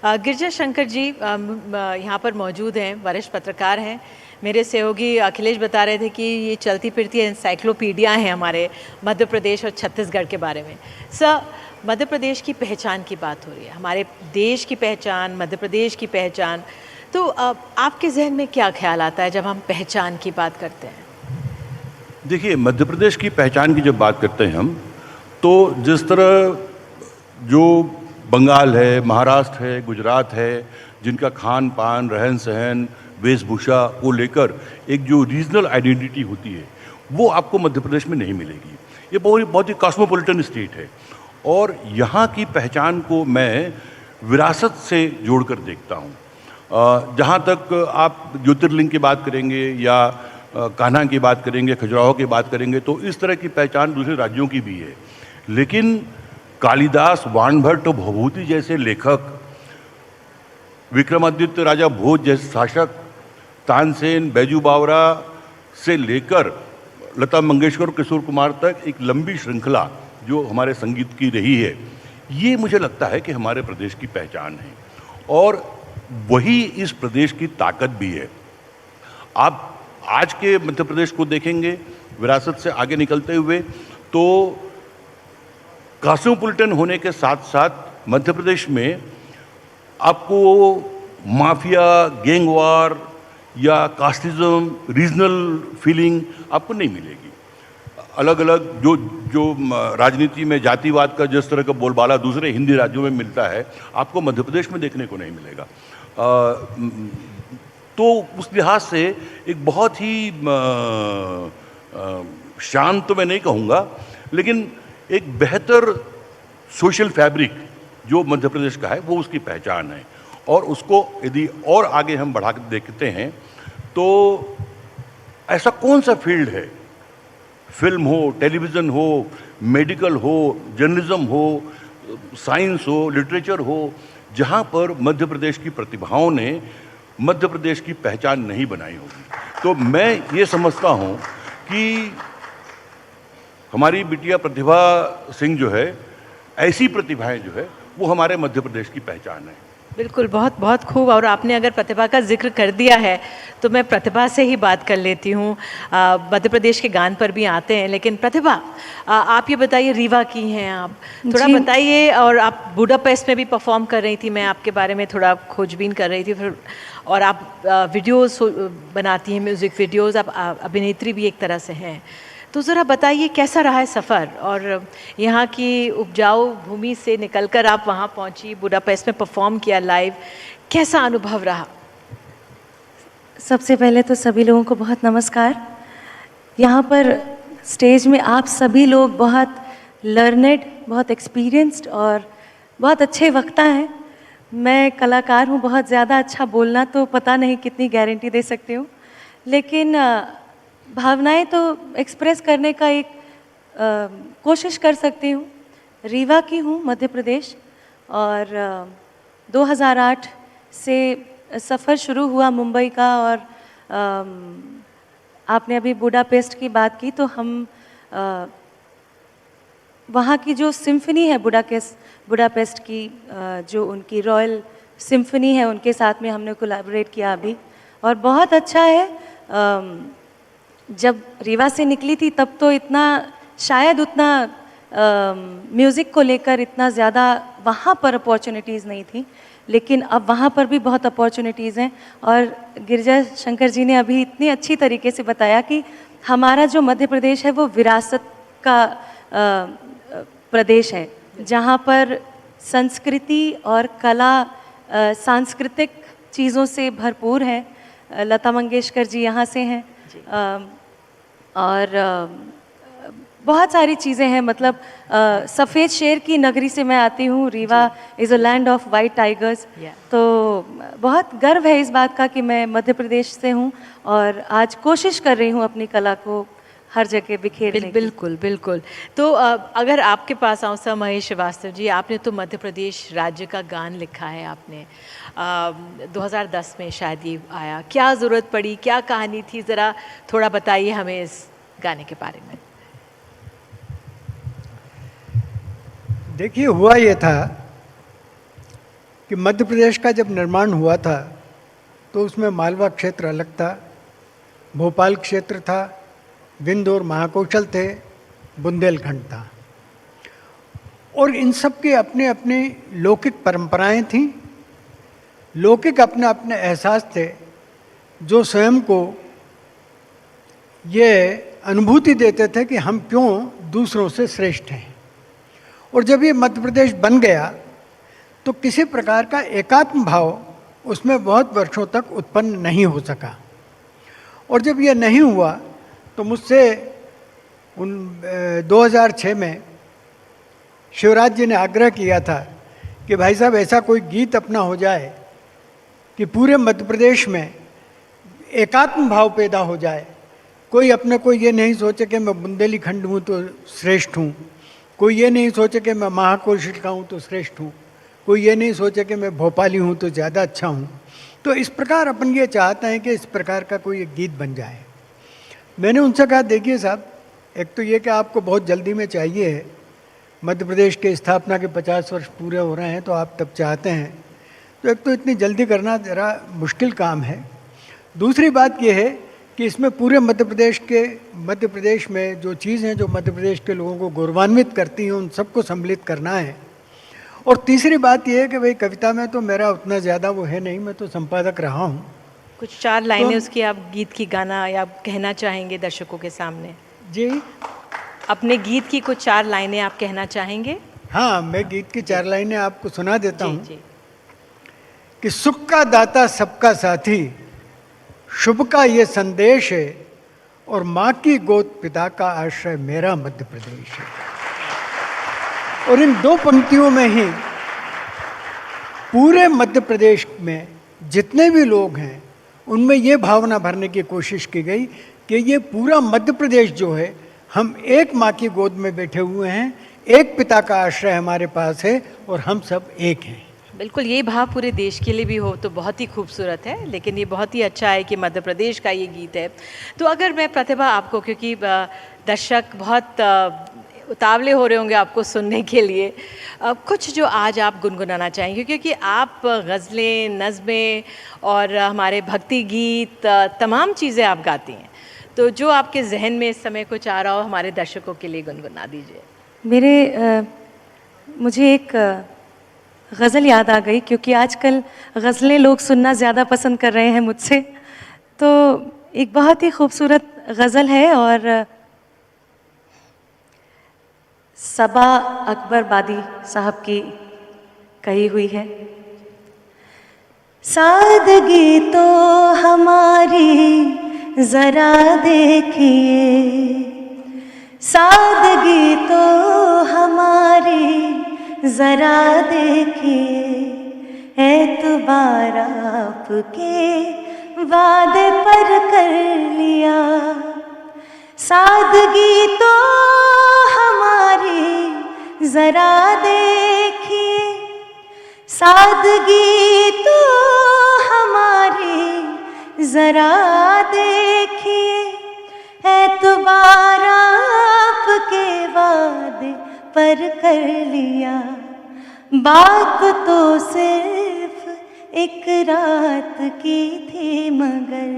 गिरिजा शंकर जी यहाँ पर मौजूद हैं, वरिष्ठ पत्रकार हैं। मेरे सहयोगी अखिलेश बता रहे थे कि ये चलती फिरती एनसाइक्लोपीडिया हैं हमारे मध्य प्रदेश और छत्तीसगढ़ के बारे में। सर, मध्य प्रदेश की पहचान की बात हो रही है, हमारे देश की पहचान, मध्य प्रदेश की पहचान। तो आपके जहन में क्या ख्याल आता है जब हम पहचान की बात करते हैं? देखिए, मध्य प्रदेश की पहचान की जब बात करते हैं हम, तो जिस तरह जो बंगाल है, महाराष्ट्र है, गुजरात है, जिनका खान पान, रहन सहन, वेशभूषा को लेकर एक जो रीजनल आइडेंटिटी होती है, वो आपको मध्य प्रदेश में नहीं मिलेगी। ये बहुत ही कॉस्मोपॉलिटन स्टेट है और यहाँ की पहचान को मैं विरासत से जोड़कर देखता हूँ। जहाँ तक आप ज्योतिर्लिंग की बात करेंगे या कान्हा की बात करेंगे, खजुराहो की बात करेंगे, तो इस तरह की पहचान दूसरे राज्यों की भी है। लेकिन कालिदास, वाणभट्ट और भभूति जैसे लेखक, विक्रमादित्य राजा भोज जैसे शासक, तानसेन, बैजू बावरा से लेकर लता मंगेशकर और किशोर कुमार तक एक लंबी श्रृंखला जो हमारे संगीत की रही है, ये मुझे लगता है कि हमारे प्रदेश की पहचान है और वही इस प्रदेश की ताकत भी है। आप आज के मध्य प्रदेश को देखेंगे विरासत से आगे निकलते हुए, तो कॉस्मोपॉलिटन होने के साथ साथ मध्य प्रदेश में आपको माफिया, गैंग वार या कास्टिज्म, रीजनल फीलिंग आपको नहीं मिलेगी। अलग अलग जो राजनीति में जातिवाद का जिस तरह का बोलबाला दूसरे हिंदी राज्यों में मिलता है, आपको मध्य प्रदेश में देखने को नहीं मिलेगा। तो उस लिहाज से एक बहुत ही शांत तो मैं नहीं कहूँगा, लेकिन एक बेहतर सोशल फैब्रिक जो मध्य प्रदेश का है वो उसकी पहचान है। और उसको यदि और आगे हम बढ़ा कर देखते हैं तो ऐसा कौन सा फील्ड है, फिल्म हो, टेलीविज़न हो, मेडिकल हो, जर्नलिज्म हो, साइंस हो, लिटरेचर हो, जहाँ पर मध्य प्रदेश की प्रतिभाओं ने मध्य प्रदेश की पहचान नहीं बनाई होगी। तो मैं ये समझता हूँ कि हमारी बिटिया प्रतिभा सिंह जो है, ऐसी प्रतिभाएं जो है वो हमारे मध्य प्रदेश की पहचान है। बिल्कुल, बहुत बहुत खूब। और आपने अगर प्रतिभा का जिक्र कर दिया है तो मैं प्रतिभा से ही बात कर लेती हूँ। मध्य प्रदेश के गान पर भी आते हैं, लेकिन प्रतिभा, आप ये बताइए, रीवा की हैं आप, थोड़ा बताइए। और आप बुडापेस्ट में भी परफॉर्म कर रही थी, मैं आपके बारे में थोड़ा खोजबीन कर रही थी। फिर और आप वीडियोस बनाती हैं, म्यूज़िक वीडियोस, आप अभिनेत्री भी एक तरह से हैं। तो ज़रा बताइए कैसा रहा है सफ़र, और यहाँ की उपजाऊ भूमि से निकलकर आप वहाँ पहुँची, बुडापेस्ट में परफॉर्म किया लाइव, कैसा अनुभव रहा? सबसे पहले तो सभी लोगों को बहुत नमस्कार। यहाँ पर स्टेज में आप सभी लोग बहुत लर्नेड, बहुत एक्सपीरियंस्ड और बहुत अच्छे वक्ता हैं। मैं कलाकार हूँ, बहुत ज़्यादा अच्छा बोलना तो पता नहीं कितनी गारंटी दे सकती हूँ, लेकिन भावनाएं तो एक्सप्रेस करने का एक कोशिश कर सकती हूँ। रीवा की हूँ, मध्य प्रदेश, और 2008 से सफ़र शुरू हुआ मुंबई का। और आपने अभी बुडापेस्ट की बात की, तो हम वहाँ की जो सिम्फनी है बुडापेस्ट की, जो उनकी रॉयल सिम्फनी है, उनके साथ में हमने कोलैबोरेट किया अभी, और बहुत अच्छा है। जब रीवा से निकली थी तब तो इतना शायद उतना म्यूज़िक को लेकर इतना ज़्यादा वहाँ पर अपॉर्चुनिटीज़ नहीं थी, लेकिन अब वहाँ पर भी बहुत अपॉर्चुनिटीज़ हैं। और गिरिजा शंकर जी ने अभी इतनी अच्छी तरीके से बताया कि हमारा जो मध्य प्रदेश है वो विरासत का प्रदेश है, जहाँ पर संस्कृति और कला, सांस्कृतिक चीज़ों से भरपूर है। लता मंगेशकर जी यहाँ से हैं, और बहुत सारी चीज़ें हैं। मतलब सफ़ेद शेर की नगरी से मैं आती हूँ। Rewa is a land of white tigers. तो बहुत गर्व है इस बात का कि मैं मध्य प्रदेश से हूँ और आज कोशिश कर रही हूँ अपनी कला को हर जगह बिखेरने की। बिल्कुल बिल्कुल। तो अगर आपके पास आऊँ सर महेश श्रीवास्तव जी, आपने तो मध्य प्रदेश राज्य का गान लिखा है आपने, 2010 में शायद ये आया। क्या ज़रूरत पड़ी, क्या कहानी थी, ज़रा थोड़ा बताइए हमें इस गाने के बारे में। देखिए, हुआ ये था कि मध्य प्रदेश का जब निर्माण हुआ था तो उसमें मालवा क्षेत्र अलग था, भोपाल क्षेत्र था, विंध्य और महाकौशल थे, बुंदेलखंड था, और इन सब के अपने अपने लौकिक परंपराएं थीं, लौकिक अपने अपने एहसास थे जो स्वयं को ये अनुभूति देते थे कि हम क्यों दूसरों से श्रेष्ठ हैं। और जब ये मध्य प्रदेश बन गया तो किसी प्रकार का एकात्म भाव उसमें बहुत वर्षों तक उत्पन्न नहीं हो सका। और जब ये नहीं हुआ तो मुझसे 2006 में शिवराज जी ने आग्रह किया था कि भाई साहब ऐसा कोई गीत अपना हो जाए कि पूरे मध्य प्रदेश में एकात्म भाव पैदा हो जाए, कोई अपने को ये नहीं सोचे कि मैं बुंदेलखंड हूँ तो श्रेष्ठ हूँ, कोई ये नहीं सोचे कि मैं महाकौशल का हूँ तो श्रेष्ठ हूँ, कोई ये नहीं सोचे कि मैं भोपाली हूँ तो ज़्यादा अच्छा हूँ। तो इस प्रकार अपन ये चाहते हैं कि इस प्रकार का कोई एक गीत बन जाए। मैंने उनसे कहा देखिए साहब, एक तो ये कि आपको बहुत जल्दी में चाहिए है, मध्य प्रदेश के स्थापना के 50 वर्ष पूरे हो रहे हैं तो आप तब चाहते हैं, तो एक तो इतनी जल्दी करना ज़रा मुश्किल काम है। दूसरी बात यह है कि इसमें पूरे मध्य प्रदेश में जो चीज़ें जो मध्य प्रदेश के लोगों को गौरवान्वित करती हैं उन सबको सम्मिलित करना है। और तीसरी बात यह है कि भाई कविता में तो मेरा उतना ज़्यादा वो है नहीं, मैं तो संपादक रहा हूँ। कुछ 4 लाइनें उसकी आप गीत की गाना या आप कहना चाहेंगे दर्शकों के सामने? जी, अपने गीत की कुछ 4 लाइनें आप कहना चाहेंगे? हाँ, मैं गीत की 4 लाइनें आपको सुना देता हूँ जी। कि सुख का दाता सबका साथी, शुभ का ये संदेश है, और माँ की गोद पिता का आश्रय मेरा मध्य प्रदेश है। और इन 2 पंक्तियों में ही पूरे मध्य प्रदेश में जितने भी लोग हैं उनमें ये भावना भरने की कोशिश की गई कि ये पूरा मध्य प्रदेश जो है, हम एक माँ की गोद में बैठे हुए हैं, एक पिता का आश्रय हमारे पास है और हम सब एक हैं। बिल्कुल, ये भाव पूरे देश के लिए भी हो तो बहुत ही खूबसूरत है, लेकिन ये बहुत ही अच्छा है कि मध्य प्रदेश का ये गीत है। तो अगर मैं प्रतिभा आपको, क्योंकि दर्शक बहुत उतावले हो रहे होंगे आपको सुनने के लिए, कुछ जो आज आप गुनगुनाना चाहेंगे, क्योंकि आप गज़लें, नज़में और हमारे भक्ति गीत तमाम चीज़ें आप गाती हैं, तो जो आपके जहन में इस समय कुछ आ रहा हो हमारे दर्शकों के लिए गुनगुना दीजिए। मुझे एक गज़ल याद आ गई, क्योंकि आजकल गज़लें लोग सुनना ज़्यादा पसंद कर रहे हैं मुझसे। तो एक बहुत ही खूबसूरत गज़ल है और सबा अकबरबादी साहब की कही हुई है। सादगी तो हमारी ज़रा देखिए, सादगी तो हमारी ज़रा देखिए, एतबार आपके वादे पर कर लिया। सादगी तो हमारी ज़रा देखिए, सादगी तो हमारी ज़रा देखिए, एतबार आपके वादे पर कर लिया। बात तो सिर्फ एक रात की थी, मगर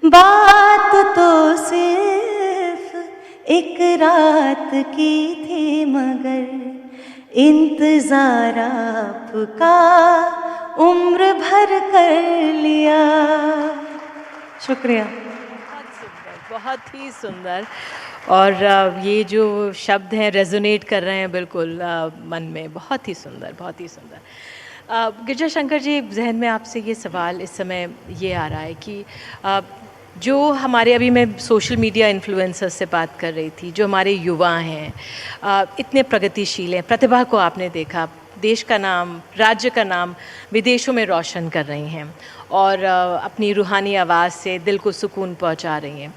बात तो सिर्फ एक रात की थी, मगर इंतज़ार आपका उम्र भर कर लिया। शुक्रिया। बहुत ही सुंदर। और ये जो शब्द हैं रेजोनेट कर रहे हैं बिल्कुल मन में। बहुत ही सुंदर, बहुत ही सुंदर। गिरजा शंकर जी, जहन में आपसे ये सवाल इस समय ये आ रहा है कि जो हमारे, अभी मैं सोशल मीडिया इन्फ्लुएंसर्स से बात कर रही थी, जो हमारे युवा हैं इतने प्रगतिशील हैं, प्रतिभा को आपने देखा, देश का नाम, राज्य का नाम विदेशों में रोशन कर रही हैं और अपनी रूहानी आवाज़ से दिल को सुकून पहुंचा रही हैं।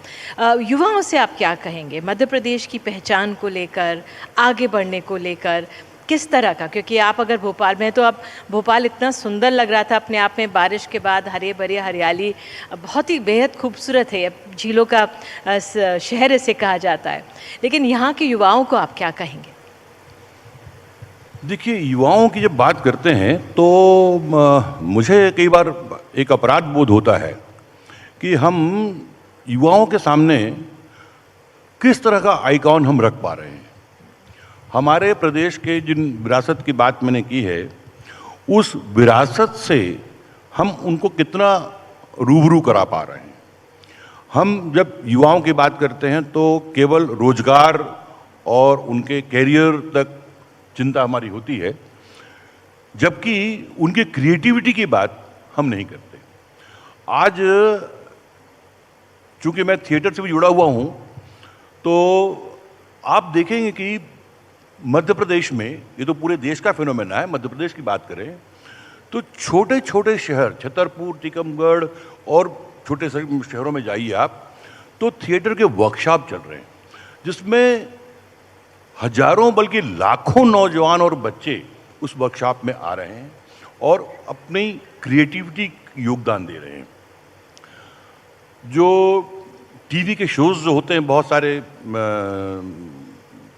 युवाओं से आप क्या कहेंगे मध्य प्रदेश की पहचान को लेकर, आगे बढ़ने को लेकर, किस तरह का? क्योंकि आप अगर भोपाल में हैं तो अब भोपाल इतना सुंदर लग रहा था अपने आप में, बारिश के बाद हरे भरे हरियाली, बहुत ही बेहद खूबसूरत है, झीलों का शहर इसे कहा जाता है। लेकिन यहाँ के युवाओं को आप क्या कहेंगे? देखिए, युवाओं की जब बात करते हैं तो मुझे कई बार एक अपराध बोध होता है कि हम युवाओं के सामने किस तरह का आइकॉन हम रख पा रहे हैं। हमारे प्रदेश के जिन विरासत की बात मैंने की है, उस विरासत से हम उनको कितना रूबरू करा पा रहे हैं। हम जब युवाओं की बात करते हैं तो केवल रोजगार और उनके कैरियर तक चिंता हमारी होती है, जबकि उनकी क्रिएटिविटी की बात हम नहीं करते। आज चूंकि मैं थिएटर से भी जुड़ा हुआ हूं, तो आप देखेंगे कि मध्य प्रदेश में, ये तो पूरे देश का फिनोमेना है, मध्य प्रदेश की बात करें तो छोटे छोटे शहर, छतरपुर, टीकमगढ़ और छोटे शहरों में जाइए आप, तो थिएटर के वर्कशॉप चल रहे हैं, जिसमें हजारों बल्कि लाखों नौजवान और बच्चे उस वर्कशॉप में आ रहे हैं और अपनी क्रिएटिविटी योगदान दे रहे हैं। जो टीवी के शोज़ जो होते हैं, बहुत सारे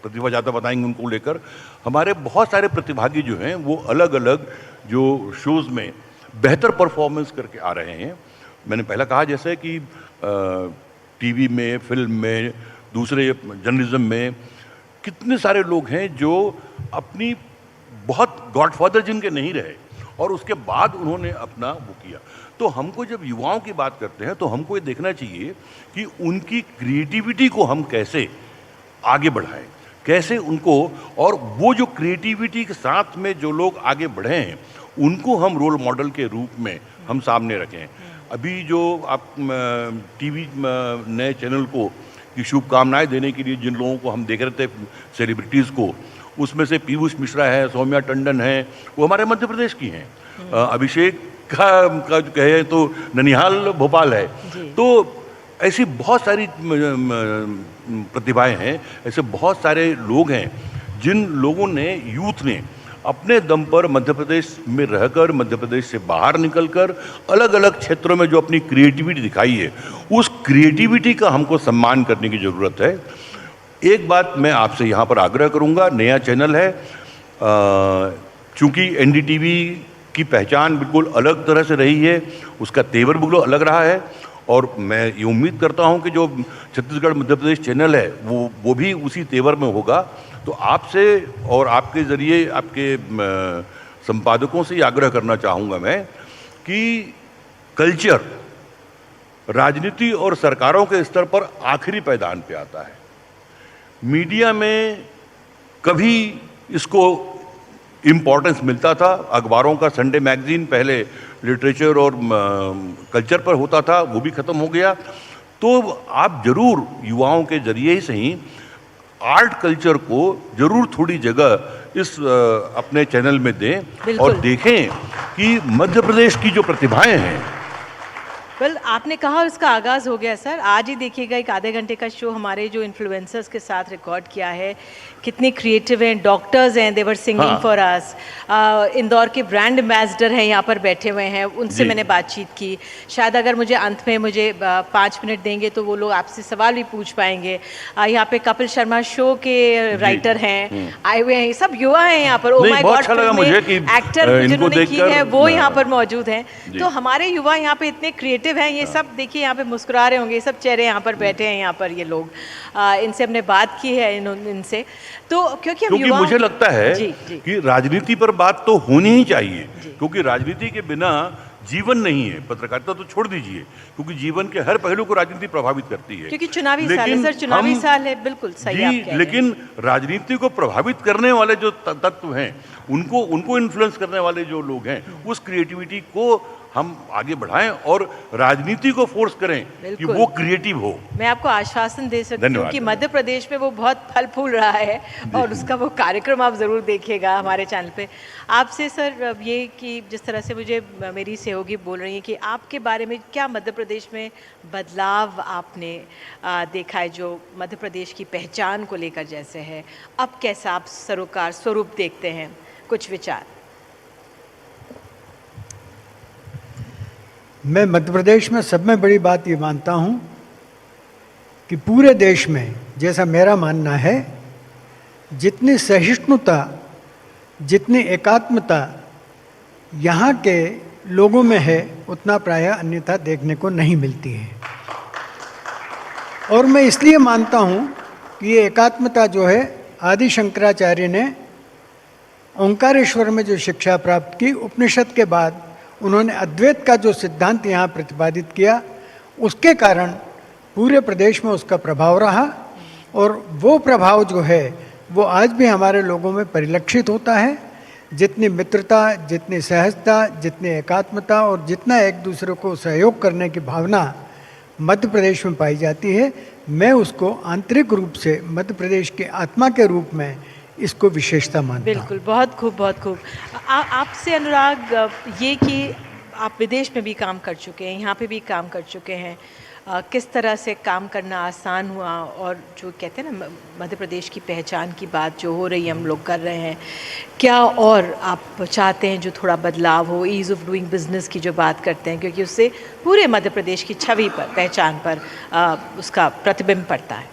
प्रतिभा ज़्यादा बताएंगे उनको लेकर, हमारे बहुत सारे प्रतिभागी जो हैं वो अलग अलग जो शोज़ में बेहतर परफॉर्मेंस करके आ रहे हैं। मैंने पहला कहा जैसे कि टीवी में, फिल्म में, दूसरे जर्नलिज्म में कितने सारे लोग हैं जो अपनी बहुत गॉडफादर जिनके नहीं रहे और उसके बाद उन्होंने अपना वो किया। तो हमको जब युवाओं की बात करते हैं तो हमको ये देखना चाहिए कि उनकी क्रिएटिविटी को हम कैसे आगे बढ़ाएं, कैसे उनको, और वो जो क्रिएटिविटी के साथ में जो लोग आगे बढ़े हैं उनको हम रोल मॉडल के रूप में हम सामने रखें। अभी जो आप टीवी नए चैनल को की शुभकामनाएं देने के लिए जिन लोगों को हम देख रहे थे, सेलिब्रिटीज़ को, उसमें से पीयूष मिश्रा है, सौम्या टंडन है, वो हमारे मध्य प्रदेश की हैं। अभिषेक का जो कहे तो ननिहाल भोपाल है। तो ऐसी बहुत सारी प्रतिभाएं हैं, ऐसे बहुत सारे लोग हैं जिन लोगों ने, यूथ ने अपने दम पर मध्य प्रदेश में रहकर, मध्य प्रदेश से बाहर निकलकर अलग अलग क्षेत्रों में जो अपनी क्रिएटिविटी दिखाई है, उस क्रिएटिविटी का हमको सम्मान करने की ज़रूरत है। एक बात मैं आपसे यहाँ पर आग्रह करूँगा, नया चैनल है, चूँकि एनडीटीवी की पहचान बिल्कुल अलग तरह से रही है, उसका तेवर बिल्कुल अलग रहा है, और मैं ये उम्मीद करता हूँ कि जो छत्तीसगढ़ मध्य प्रदेश चैनल है वो भी उसी तेवर में होगा। तो आपसे और आपके ज़रिए आपके संपादकों से ये आग्रह करना चाहूँगा मैं कि कल्चर राजनीति और सरकारों के स्तर पर आखिरी पायदान पे आता है। मीडिया में कभी इसको इम्पोर्टेंस मिलता था, अखबारों का संडे मैगजीन पहले लिटरेचर और कल्चर पर होता था, वो भी ख़त्म हो गया। तो आप ज़रूर युवाओं के ज़रिए ही सही आर्ट कल्चर को ज़रूर थोड़ी जगह इस अपने चैनल में दें और देखें कि मध्य प्रदेश की जो प्रतिभाएं हैं। वेल, आपने कहा उसका आगाज़ हो गया सर। आज ही देखिएगा, एक आधे घंटे का शो हमारे जो इन्फ्लुएंसर्स के साथ रिकॉर्ड किया है, कितने क्रिएटिव हैं, डॉक्टर्स हैं, देवर सिंगिंग फॉर अस। इंदौर के ब्रांड एम्बेसडर हैं, यहाँ पर बैठे हुए हैं, उनसे मैंने बातचीत की। शायद अगर मुझे अंत में 5 मिनट देंगे तो वो लोग आपसे सवाल भी पूछ पाएंगे। यहाँ पे कपिल शर्मा शो के राइटर हैं, आए हुए हैं, सब युवा हैं यहाँ पर। ओ माय गॉड, एक्टर जिन्होंने की है वो यहाँ पर मौजूद हैं। तो हमारे युवा यहाँ पे इतने क्रिएटिव हैं, ये सब देखिए यहाँ पे मुस्कुरा रहे होंगे, सब चेहरे यहाँ पर बैठे हैं, यहाँ पर ये लोग। इनसे हमने बात की है, इनसे तो क्योंकि मुझे लगता है कि राजनीति पर बात तो होनी ही चाहिए, क्योंकि राजनीति के बिना जीवन नहीं है। पत्रकारिता तो छोड़ दीजिए, क्योंकि जीवन के हर पहलू को राजनीति प्रभावित करती है, क्योंकि चुनावी साल है सर, चुनावी साल है। बिल्कुल सही आप कह रहे हैं। लेकिन राजनीति को प्रभावित करने वाले जो तत्व हैं, उनको इन्फ्लुएंस करने वाले जो लोग हैं, उस क्रिएटिविटी को हम आगे बढ़ाएं और राजनीति को फोर्स करें कि वो क्रिएटिव हो। मैं आपको आश्वासन दे सकती हूँ कि मध्य प्रदेश में वो बहुत फल फूल रहा है और उसका वो कार्यक्रम आप ज़रूर देखिएगा हमारे चैनल पे। आपसे सर ये कि जिस तरह से मुझे मेरी सहयोगी बोल रही हैं कि आपके बारे में क्या मध्य प्रदेश में बदलाव आपने देखा है, जो मध्य प्रदेश की पहचान को लेकर जैसे है, अब कैसा आप सरोकार स्वरूप देखते हैं, कुछ विचार? मैं मध्य प्रदेश में सब में बड़ी बात ये मानता हूँ कि पूरे देश में, जैसा मेरा मानना है, जितनी सहिष्णुता जितनी एकात्मता यहाँ के लोगों में है उतना प्रायः अन्यथा देखने को नहीं मिलती है। और मैं इसलिए मानता हूँ कि ये एकात्मता जो है आदि शंकराचार्य ने ओंकारेश्वर में जो शिक्षा प्राप्त की, उपनिषद के बाद उन्होंने अद्वैत का जो सिद्धांत यहाँ प्रतिपादित किया, उसके कारण पूरे प्रदेश में उसका प्रभाव रहा। और वो प्रभाव जो है वो आज भी हमारे लोगों में परिलक्षित होता है। जितनी मित्रता, जितनी सहजता, जितनी एकात्मता और जितना एक दूसरे को सहयोग करने की भावना मध्य प्रदेश में पाई जाती है, मैं उसको आंतरिक रूप से मध्य प्रदेश की आत्मा के रूप में इसको विशेषता मानता हूँ। बिल्कुल, बहुत खूब, बहुत खूब। आपसे अनुराग, ये कि आप विदेश में भी काम कर चुके हैं, यहाँ पे भी काम कर चुके हैं, किस तरह से काम करना आसान हुआ? और जो कहते हैं ना मध्य प्रदेश की पहचान की बात जो हो रही है, हम लोग कर रहे हैं, क्या और आप चाहते हैं जो थोड़ा बदलाव हो? ईज़ ऑफ डूइंग बिजनेस की जो बात करते हैं, क्योंकि उससे पूरे मध्य प्रदेश की छवि पर, पहचान पर उसका प्रतिबिंब पड़ता है।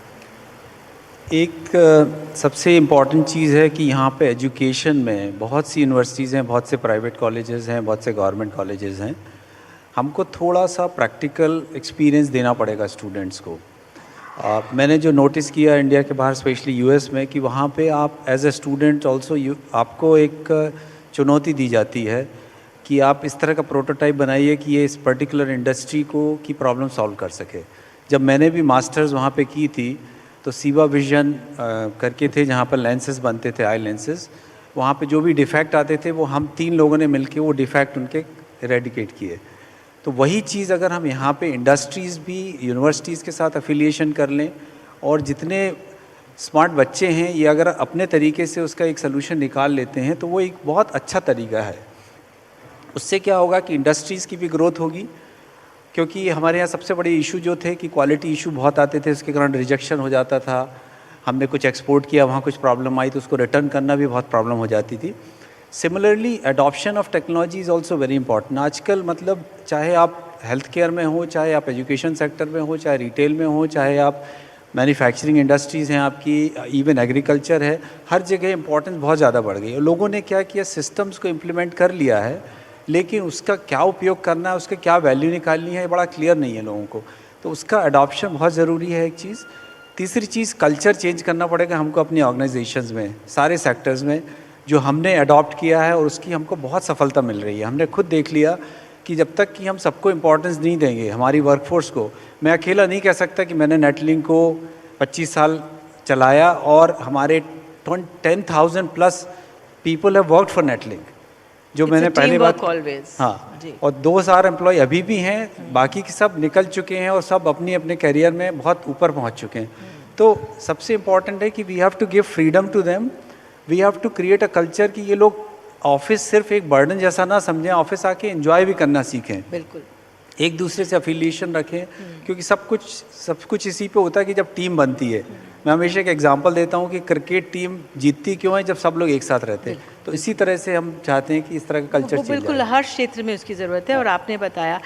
एक सबसे इम्पॉर्टेंट चीज़ है कि यहाँ पे एजुकेशन में बहुत सी यूनिवर्सिटीज़ हैं, बहुत से प्राइवेट कॉलेजेस हैं, बहुत से गवर्नमेंट कॉलेजेस हैं। हमको थोड़ा सा प्रैक्टिकल एक्सपीरियंस देना पड़ेगा स्टूडेंट्स को। मैंने जो नोटिस किया इंडिया के बाहर, स्पेशली यूएस में, कि वहाँ पे आप एज ए स्टूडेंट ऑल्सो आपको एक चुनौती दी जाती है कि आप इस तरह का प्रोटोटाइप बनाइए कि ये इस पर्टिकुलर इंडस्ट्री को की प्रॉब्लम सॉल्व कर सके। जब मैंने भी मास्टर्स वहाँ पे की थी तो सीवा विजन करके थे, जहाँ पर लेंसेज बनते थे, आई लेंसेज। वहाँ पे जो भी डिफेक्ट आते थे वो हम 3 लोगों ने मिलके वो डिफेक्ट उनके इरेडिकेट किए। तो वही चीज़ अगर हम यहाँ पे इंडस्ट्रीज़ भी यूनिवर्सिटीज़ के साथ एफिलिएशन कर लें, और जितने स्मार्ट बच्चे हैं ये अगर अपने तरीके से उसका एक सलूशन निकाल लेते हैं तो वो एक बहुत अच्छा तरीका है। उससे क्या होगा कि इंडस्ट्रीज़ की भी ग्रोथ होगी, क्योंकि हमारे यहाँ सबसे बड़े इशू जो थे कि क्वालिटी इशू बहुत आते थे, उसके कारण रिजेक्शन हो जाता था। हमने कुछ एक्सपोर्ट किया, वहाँ कुछ प्रॉब्लम आई तो उसको रिटर्न करना भी बहुत प्रॉब्लम हो जाती थी। Similarly adoption of technology is also very important. आजकल मतलब चाहे आप हेल्थ केयर में हो, चाहे आप एजुकेशन सेक्टर में हो, चाहे रिटेल में हो, चाहे आप मैन्युफैक्चरिंग इंडस्ट्रीज़ हैं आपकी, इवन एग्रीकल्चर है, हर जगह इंपॉर्टेंस बहुत ज़्यादा बढ़ गई है। लोगों ने क्या किया, सिस्टम्स को इम्प्लीमेंट कर लिया है, लेकिन उसका क्या उपयोग करना है, उसका क्या वैल्यू निकालनी है, ये बड़ा क्लियर नहीं है लोगों को। तो उसका अडॉप्शन बहुत ज़रूरी है, एक चीज़। तीसरी चीज़, कल्चर चेंज करना पड़ेगा हमको अपनी ऑर्गेनाइजेशंस में, सारे सेक्टर्स में, जो हमने अडॉप्ट किया है और उसकी हमको बहुत सफलता मिल रही है। हमने खुद देख लिया कि जब तक कि हम सबको इम्पोर्टेंस नहीं देंगे, हमारी वर्कफोर्स को, मैं अकेला नहीं कह सकता कि मैंने नेटलिंक को 25 साल चलाया और हमारे 10,000 plus people have worked for Netlink, जो मैंने पहली बात, हाँ, और 2,000 एम्प्लॉय अभी भी हैं, बाकी के सब निकल चुके हैं और सब अपनी अपने करियर में बहुत ऊपर पहुंच चुके हैं। तो सबसे इम्पॉर्टेंट है कि we have to give freedom to them, we have to create a culture कि ये लोग ऑफिस सिर्फ एक बर्डन जैसा ना समझें, ऑफिस आके एंजॉय भी करना सीखें, बिल्कुल एक दूसरे से अफिलिएशन रखें, क्योंकि सब कुछ इसी पे होता है कि जब टीम बनती है। मैं हमेशा एक एग्जांपल देता हूँ कि क्रिकेट टीम जीतती क्यों है, जब सब लोग एक साथ रहते हैं। तो इसी तरह से हम चाहते हैं कि इस तरह का कल्चर चेंज बिल्कुल हर क्षेत्र में उसकी ज़रूरत है। और आपने बताया